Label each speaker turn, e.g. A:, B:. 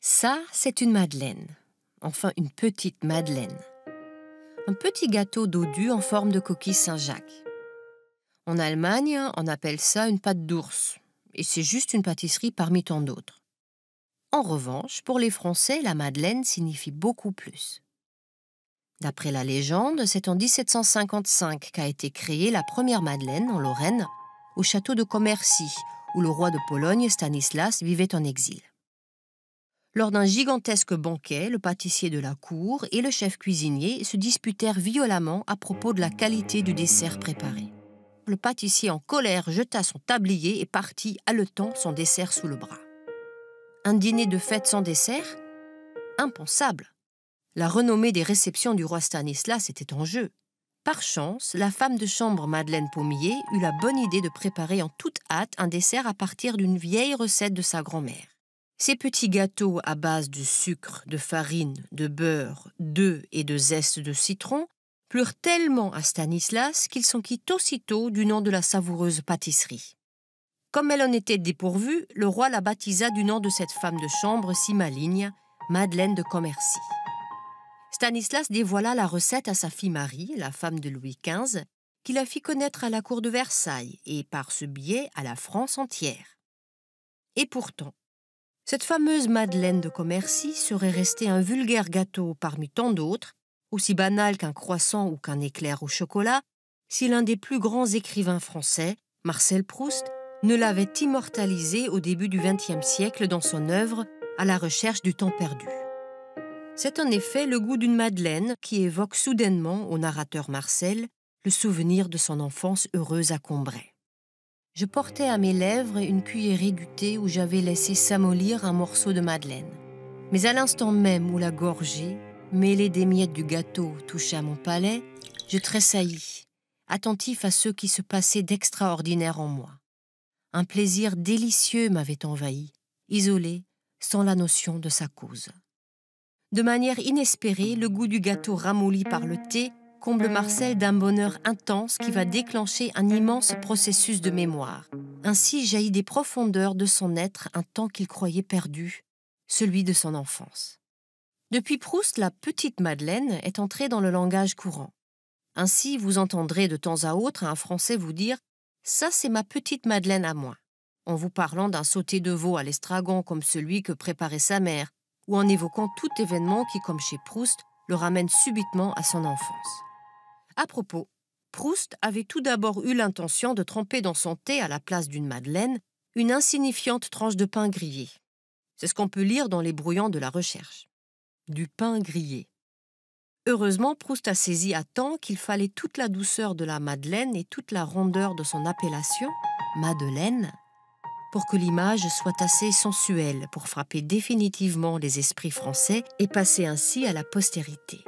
A: Ça, c'est une madeleine. Enfin, une petite madeleine. Un petit gâteau dodu en forme de coquille Saint-Jacques. En Allemagne, on appelle ça une pâte d'ours. Et c'est juste une pâtisserie parmi tant d'autres. En revanche, pour les Français, la madeleine signifie beaucoup plus. D'après la légende, c'est en 1755 qu'a été créée la première madeleine en Lorraine, au château de Commercy, où le roi de Pologne, Stanislas, vivait en exil. Lors d'un gigantesque banquet, le pâtissier de la cour et le chef cuisinier se disputèrent violemment à propos de la qualité du dessert préparé. Le pâtissier en colère jeta son tablier et partit haletant son dessert sous le bras. Un dîner de fête sans dessert ? Impensable. La renommée des réceptions du roi Stanislas était en jeu. Par chance, la femme de chambre Madeleine Pommier eut la bonne idée de préparer en toute hâte un dessert à partir d'une vieille recette de sa grand-mère. Ces petits gâteaux à base de sucre, de farine, de beurre, d'œufs et de zeste de citron plurent tellement à Stanislas qu'il s'en quitte aussitôt du nom de la savoureuse pâtisserie. Comme elle en était dépourvue, le roi la baptisa du nom de cette femme de chambre si maligne, Madeleine de Commercy. Stanislas dévoila la recette à sa fille Marie, la femme de Louis XV, qui la fit connaître à la cour de Versailles et par ce biais à la France entière. Et pourtant, cette fameuse Madeleine de Commercy serait restée un vulgaire gâteau parmi tant d'autres, aussi banal qu'un croissant ou qu'un éclair au chocolat, si l'un des plus grands écrivains français, Marcel Proust, ne l'avait immortalisé au début du XXe siècle dans son œuvre « À la recherche du temps perdu ». C'est en effet le goût d'une madeleine qui évoque soudainement au narrateur Marcel le souvenir de son enfance heureuse à Combray. Je portais à mes lèvres une cuillerée du thé où j'avais laissé s'amollir un morceau de madeleine. Mais à l'instant même où la gorgée, mêlée des miettes du gâteau, toucha mon palais, je tressaillis, attentif à ce qui se passait d'extraordinaire en moi. Un plaisir délicieux m'avait envahi, isolé, sans la notion de sa cause. De manière inespérée, le goût du gâteau ramolli par le thé comble Marcel d'un bonheur intense qui va déclencher un immense processus de mémoire. Ainsi jaillit des profondeurs de son être un temps qu'il croyait perdu, celui de son enfance. Depuis Proust, la petite Madeleine est entrée dans le langage courant. Ainsi, vous entendrez de temps à autre un Français vous dire « ça, c'est ma petite Madeleine à moi », en vous parlant d'un sauté de veau à l'estragon comme celui que préparait sa mère, ou en évoquant tout événement qui, comme chez Proust, le ramène subitement à son enfance. À propos, Proust avait tout d'abord eu l'intention de tremper dans son thé à la place d'une madeleine une insignifiante tranche de pain grillé. C'est ce qu'on peut lire dans les brouillons de la recherche. Du pain grillé. Heureusement, Proust a saisi à temps qu'il fallait toute la douceur de la madeleine et toute la rondeur de son appellation, Madeleine, pour que l'image soit assez sensuelle pour frapper définitivement les esprits français et passer ainsi à la postérité.